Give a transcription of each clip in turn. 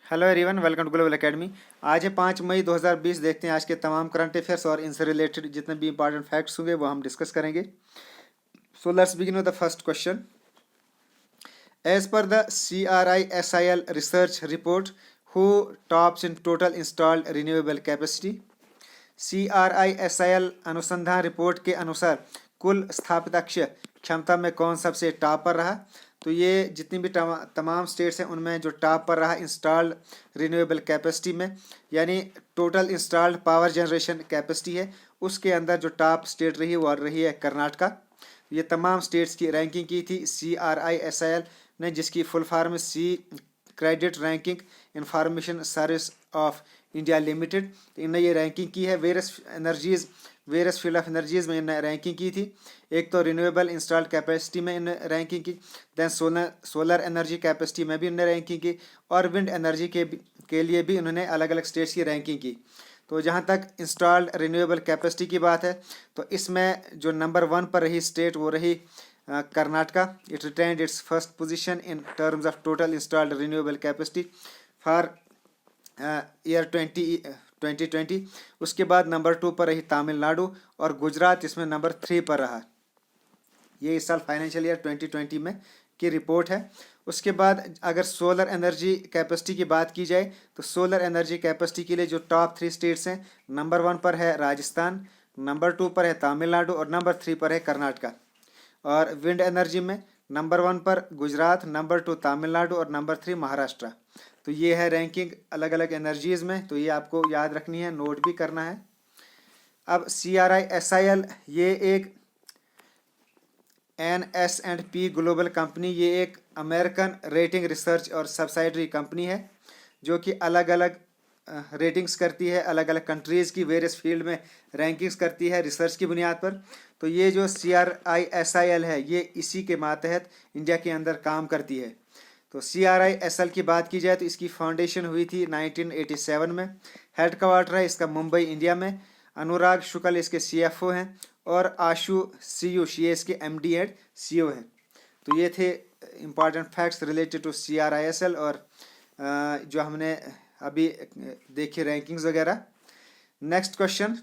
Hello everyone, welcome to global academy. आज है 5 मई 2020। देखते हैं आज के तमाम करंट अफेयर्स और इनसे रिलेटेड जितने भी इंपॉर्टेंट फैक्ट्स होंगे वो हम डिस्कस करेंगे। So let's begin with the first question. As per the CRISIL research report, who tops in total installed renewable capacity? CRISIL अनुसंधान रिपोर्ट के अनुसार कुल स्थापित अक्षय क्षमता में कौन सबसे टॉप पर रहा? तो ये जितनी भी तमाम स्टेट्स हैं उनमें जो टॉप पर रहा इंस्टॉल्ड रिन्यूएबल कैपेसिटी में, यानी total installed power generation capacity है, उसके अंदर जो टॉप स्टेट रही है वो रही है कर्नाटका। ये तमाम स्टेट्स की रैंकिंग की थी CRISIL ने, जिसकी full form C credit ranking information service of India limited. तो इनने ये रैंकिंग की है वेरियस फील्ड ऑफ एनर्जीज में इन्होंने रैंकिंग की थी। एक तो रिन्यूएबल इंस्टॉल्ड कैपेसिटी में इन्होंने रैंकिंग की, देन सोलर एनर्जी कैपेसिटी में भी इन्होंने रैंकिंग की, और विंड एनर्जी के लिए भी इन्होंने अलग अलग स्टेट्स की रैंकिंग की। तो जहाँ तक इंस्टॉल्ड रिन्यूएबल कैपेसिटी की बात है तो इसमें जो नंबर 1 पर रही स्टेट वो रही Karnataka. It retained it's first position in terms of total installed renewable capacity for year 2020। उसके बाद नंबर 2 पर रही तमिलनाडु, और गुजरात इसमें नंबर 3 पर रहा। ये इस साल फाइनेंशियल ईयर 2020 में की रिपोर्ट है। उसके बाद अगर सोलर एनर्जी कैपेसिटी की बात की जाए तो सोलर एनर्जी कैपेसिटी के लिए जो टॉप 3 स्टेट्स हैं, नंबर 1 पर है राजस्थान, नंबर 2 पर है तमिलनाडु, और नंबर 3 पर है कर्नाटका। और विंड एनर्जी में नंबर 1 पर गुजरात, नंबर 2 तमिलनाडु, और नंबर 3 महाराष्ट्र। तो ये है रैंकिंग अलग अलग एनर्जीज में, तो ये आपको याद रखनी है, नोट भी करना है। अब CRISIL ये एक NS&P ग्लोबल कंपनी, ये एक अमेरिकन रेटिंग रिसर्च और सब्सिडरी कंपनी है जो कि अलग अलग रेटिंग्स करती है, अलग अलग कंट्रीज़ की वेरियस फील्ड में रैंकिंग्स करती है रिसर्च की बुनियाद पर। तो ये जो CRISIL है ये इसी के मातहत इंडिया के अंदर काम करती है। तो CRISL की बात की जाए तो इसकी फाउंडेशन हुई थी 1987 में। हेड क्वार्टर है इसका मुंबई इंडिया में। अनुराग शुक्ल इसके CFO हैं, और आशु सीयूष ये इसके MD एंड CEO हैं। तो ये थे important facts related to CRISL, और जो हमने अभी देखी रैंकिंग्स वगैरह। Next question.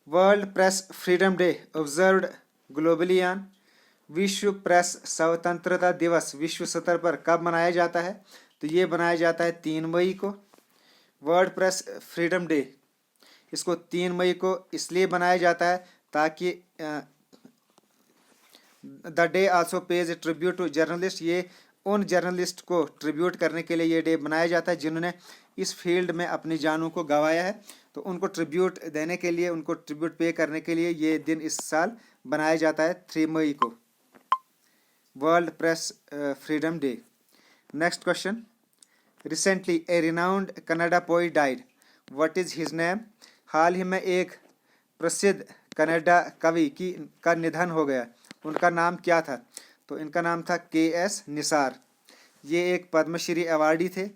World press freedom day observed globally on? विश्व प्रेस स्वतंत्रता दिवस विश्व स्तर पर कब मनाया जाता है? तो ये मनाया जाता है 3 मई को। वर्ल्ड प्रेस फ्रीडम डे इसको 3 मई को इसलिए बनाया जाता है ताकि the day also pays a tribute to journalist, ये उन जर्नलिस्ट को ट्रिब्यूट करने के लिए ये डे बनाया जाता है जिन्होंने इस फील्ड में अपनी जानों को गंवाया है। तो उनको ट्रिब्यूट देने के लिए, उनको ट्रिब्यूट पे करने के लिए ये दिन इस साल बनाया जाता है 3 मई को, World press freedom Day. Next question. Recently a renowned Kannada poet died, what is his name? हाल ही में एक प्रसिद्ध कनाडा कवि का निधन हो गया, उनका नाम क्या था? तो इनका नाम था KS निसार। ये एक पद्मश्री अवार्डी थे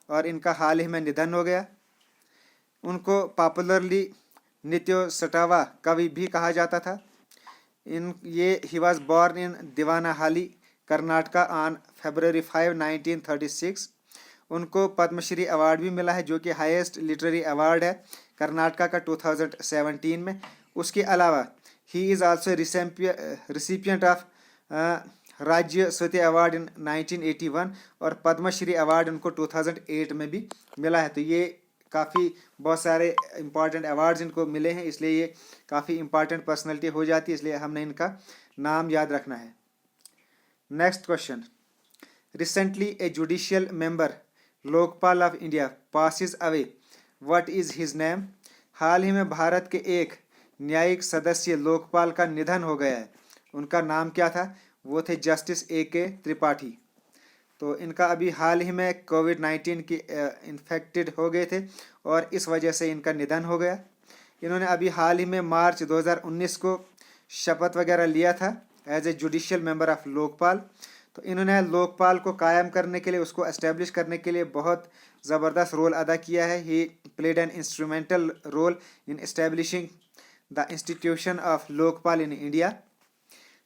और इनका हाल ही में निधन हो गया। उनको पॉपुलरली नित्यो सटावा कवि भी कहा जाता था। He was born in Devanahalli Karnataka on February 5, 1936। उनको पद्मश्री अवार्ड भी मिला है जो कि हाईएस्ट लिटरेरी अवार्ड है कर्नाटका का 2017 में। उसके अलावा he is also recipient of राज्य स्वति अवार्ड इन 1981, और पद्मश्री अवार्ड उनको 2008 में भी मिला है। तो ये काफ़ी बहुत सारे इम्पॉर्टेंट अवार्ड्स इनको मिले हैं, इसलिए ये काफ़ी इम्पॉर्टेंट पर्सनैलिटी हो जाती है, इसलिए हमने इनका नाम याद रखना है। Next question. Recently a judicial member Lokpal of India passes away, what is his name? हाल ही में भारत के एक न्यायिक सदस्य लोकपाल का निधन हो गया है, उनका नाम क्या था? वो थे जस्टिस AK त्रिपाठी। तो इनका अभी हाल ही में COVID-19 की इन्फेक्टेड हो गए थे और इस वजह से इनका निधन हो गया। इन्होंने अभी हाल ही में मार्च 2019 को शपथ वगैरह लिया था as a judicial member of Lokpal. तो इन्होंने लोकपाल को कायम करने के लिए, उसको एस्टेब्लिश करने के लिए बहुत ज़बरदस्त रोल अदा किया है। He played an instrumental role in establishing the institution of Lokpal in India.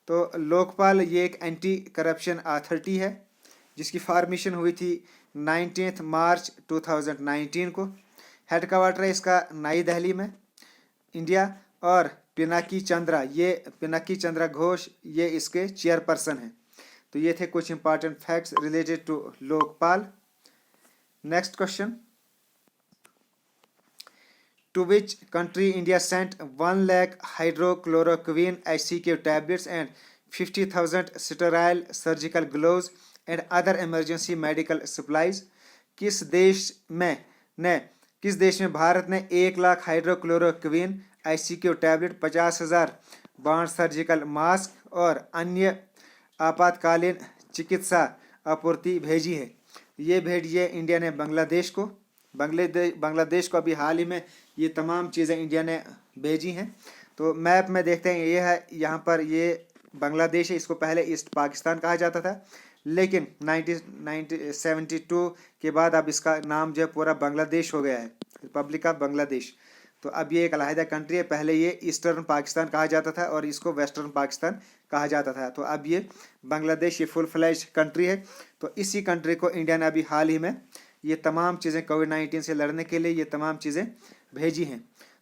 तो लोकपाल ये एक एंटी करप्शन अथॉरिटी है जिसकी फॉर्मेशन हुई थी 19 मार्च 2019 को। हेड क्वार्टर है इसका नई दिल्ली में, इंडिया। और पिनाकी चंद्रा घोष ये इसके चेयरपर्सन हैं। तो ये थे कुछ important facts related to Lokpal. Next question, to which country India sent 1 lakh hydrochloroquine HCQ tablets and 50,000 sterile surgical gloves and other emergency medical supplies? किस देश में भारत ने 1 lakh hydrochloroquine HCQ tablet, 50,000 bound surgical mask और अन्य आपातकालीन चिकित्सा आपूर्ति भेजी है? ये भेजी है इंडिया ने बांग्लादेश को। बांग्लादेश को अभी हाल ही में ये तमाम चीज़ें इंडिया ने भेजी हैं। तो मैप में देखते हैं, ये है यहाँ पर, ये बांग्लादेश है। इसको पहले ईस्ट पाकिस्तान कहा जाता था, लेकिन 1972 के बाद अब इसका नाम जो है पूरा बांग्लादेश हो गया है, रिपब्लिक ऑफ बांग्लादेश। तो अब ये एक अलहदा कंट्री है। पहले ये ईस्टर्न पाकिस्तान कहा जाता था और इसको वेस्टर्न पाकिस्तान कहा जाता था। तो अब ये बांग्लादेश ये फुल फ्लैश कंट्री है। तो इसी कंट्री को इंडिया ने अभी हाल ही में ये तमाम चीज़ें कोविड-19 से लड़ने के लिए ये तमाम चीज़ें भेजी हैं।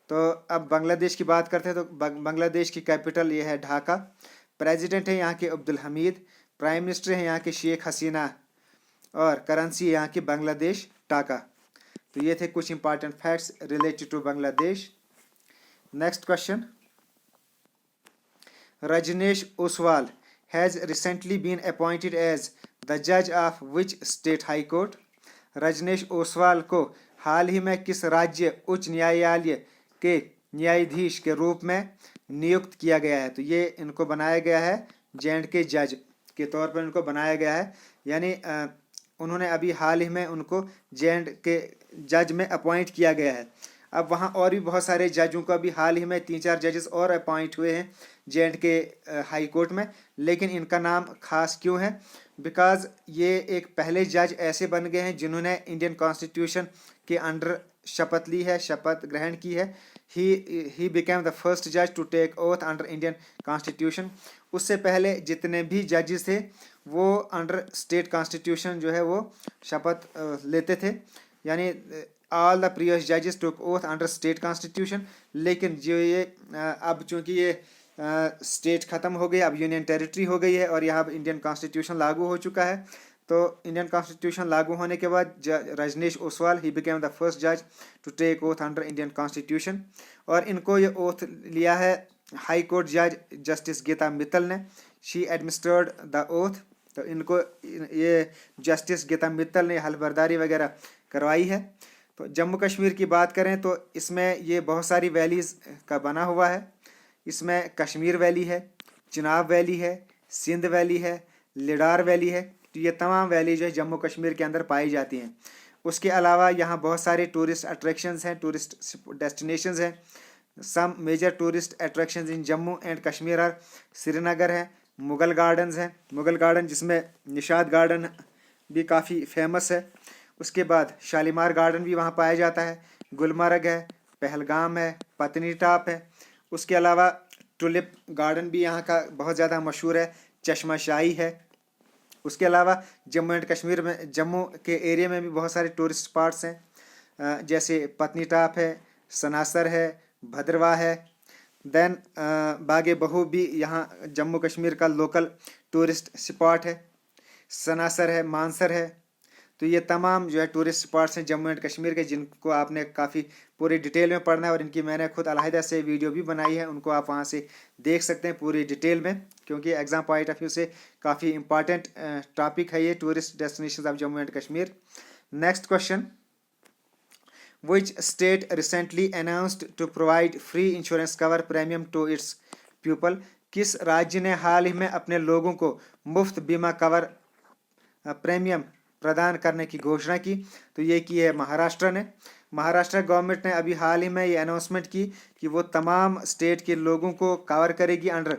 तो अब बांग्लादेश की बात करते हैं। तो बांग्लादेश की कैपिटल ये है ढाका। प्रेसिडेंट है यहाँ के अब्दुल हमीद, प्राइम मिनिस्टर है यहाँ के शेख हसीना और करेंसी यहाँ की बांग्लादेश टाका। तो ये थे कुछ important facts related to Bangladesh. Next question, Rajneesh Oswal has recently been appointed as the जज of which state high court? Rajneesh Oswal को हाल ही में किस राज्य उच्च न्यायालय के न्यायाधीश के रूप में नियुक्त किया गया है? तो ये इनको बनाया गया है J&K जज के तौर पर इनको बनाया गया है। यानी उन्होंने अभी हाल ही में उनको J&K जज में अपॉइंट किया गया है। अब वहाँ और भी बहुत सारे जजों को अभी हाल ही में 3-4 जजेस और अपॉइंट हुए हैं J&K हाई कोर्ट में, लेकिन इनका नाम खास क्यों है? बिकॉज ये एक पहले जज ऐसे बन गए हैं जिन्होंने इंडियन कॉन्स्टिट्यूशन के अंडर शपथ ली है, शपथ ग्रहण की है। ही बिकेम द फर्स्ट जज to take oath under Indian constitution. उससे पहले जितने भी जजेस थे वो अंडर स्टेट कॉन्स्टिट्यूशन जो है वो शपथ लेते थे, यानी ऑल द प्रीवियस जजेस टुक ओथ अंडर स्टेट कॉन्स्टिट्यूशन। लेकिन जो ये अब चूँकि ये स्टेट ख़त्म हो गई, अब यूनियन टेरिटरी हो गई है और यहाँ इंडियन कॉन्स्टिट्यूशन लागू हो चुका है। तो इंडियन कॉन्स्टिट्यूशन लागू होने के बाद Rajneesh Oswal he became the first जज to take oath under Indian constitution. और इनको ये ओथ लिया है हाई कोर्ट जज जस्टिस गीता मित्तल ने। She administered the oath. तो इनको ये जस्टिस गीता मित्तल ने हलबर्दारी वगैरह करवाई है। तो जम्मू कश्मीर की बात करें तो इसमें ये बहुत सारी वैलीज़ का बना हुआ है। इसमें कश्मीर वैली है, चिनाब वैली है, सिंध वैली है, लिडार वैली है। तो ये तमाम वैली जो है जम्मू कश्मीर के अंदर पाई जाती हैं। उसके अलावा यहाँ बहुत सारे टूरिस्ट अट्रैक्शंस हैं, टूरिस्ट डेस्टिनेशंस हैं। Some major tourist attractions in Jammu and Kashmir are Srinagar है, मुगल गार्डन्स हैं, मुगल गार्डन जिसमें निशाद गार्डन भी काफ़ी फेमस है। उसके बाद शालीमार गार्डन भी वहाँ पाया जाता है, गुलमर्ग है, पहलगाम है, पत्नी टॉप है। उसके अलावा टुलिप गार्डन भी यहाँ का बहुत ज़्यादा मशहूर है, चश्माशाही है। उसके अलावा जम्मू एंड कश्मीर में जम्मू के एरिया में भी बहुत सारे टूरिस्ट स्पॉट्स हैं, जैसे पत्नी टॉप है, सनासर है, भद्रवाह है। देन बागे बहू भी यहाँ जम्मू कश्मीर का लोकल टूरिस्ट स्पॉट है, सनासर है, मानसर है। तो ये तमाम जो है टूरिस्ट स्पॉट्स हैं जम्मू एंड कश्मीर के, जिनको आपने काफ़ी पूरी डिटेल में पढ़ना है और इनकी मैंने खुद अलहदा से वीडियो भी बनाई है, उनको आप वहाँ से देख सकते हैं पूरी डिटेल में, क्योंकि एग्ज़ाम पॉइंट ऑफ व्यू से काफ़ी इंपॉर्टेंट टॉपिक है ये tourist destination of Jammu and Kashmir. Next question, which state recently announced to provide free insurance cover premium to its people? किस राज्य ने हाल ही में अपने लोगों को मुफ्त बीमा कवर प्रीमियम प्रदान करने की घोषणा की? तो ये की है महाराष्ट्र ने। महाराष्ट्र गवर्नमेंट ने अभी हाल ही में ये अनाउंसमेंट की कि वो तमाम स्टेट के लोगों को कवर करेगी अंडर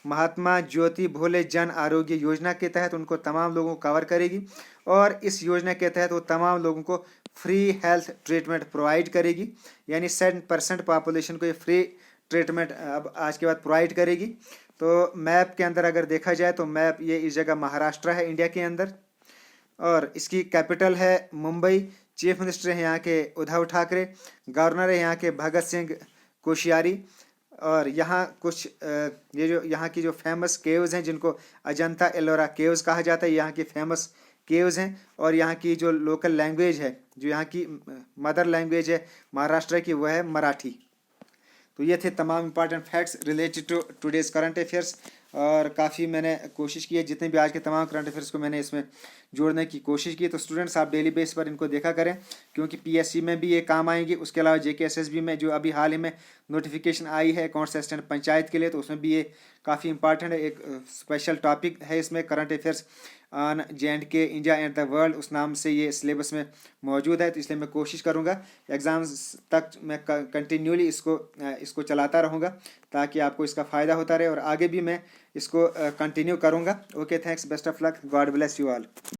महात्मा ज्योति भोले जन आरोग्य योजना के तहत, उनको तमाम लोगों को कवर करेगी। और इस योजना के तहत वो तमाम लोगों को फ्री हेल्थ ट्रीटमेंट प्रोवाइड करेगी, यानी 7% पॉपुलेशन को ये फ्री ट्रीटमेंट अब आज के बाद प्रोवाइड करेगी। तो मैप के अंदर अगर देखा जाए तो मैप ये इस जगह महाराष्ट्र है इंडिया के अंदर। और इसकी कैपिटल है मुंबई। चीफ मिनिस्टर हैं यहाँ के उद्धव ठाकरे। गवर्नर है यहाँ के भगत सिंह कोश्यारी। और यहाँ कुछ ये जो यहाँ की जो फेमस केव्स हैं जिनको अजंता एलोरा केव्स कहा जाता है, यहाँ की फेमस केव्स हैं। और यहाँ की जो लोकल लैंग्वेज है, जो यहाँ की मदर लैंग्वेज है महाराष्ट्र की, वह है मराठी। तो ये थे तमाम important facts related to today's current affairs. और काफ़ी मैंने कोशिश की है, जितने भी आज के तमाम करंट अफेयर्स को मैंने इसमें जोड़ने की कोशिश की। तो स्टूडेंट्स आप डेली बेस पर इनको देखा करें, क्योंकि पीएससी में भी ये काम आएंगी। उसके अलावा जेकेएसएसबी में जो अभी हाल ही में नोटिफिकेशन आई है अकाउंट्स असिस्टेंट पंचायत के लिए, तो उसमें भी ये काफ़ी इंपॉर्टेंट है। एक स्पेशल टॉपिक है इसमें, current affairs on J&K India and the world, उस नाम से ये सिलेबस में मौजूद है। तो इसलिए मैं कोशिश करूँगा एग्ज़ाम्स तक मैं कंटिन्यूली इसको चलाता रहूँगा, ताकि आपको इसका फ़ायदा होता रहे, और आगे भी मैं इसको कंटिन्यू करूँगा। Okay, thanks, best of luck, God bless you all.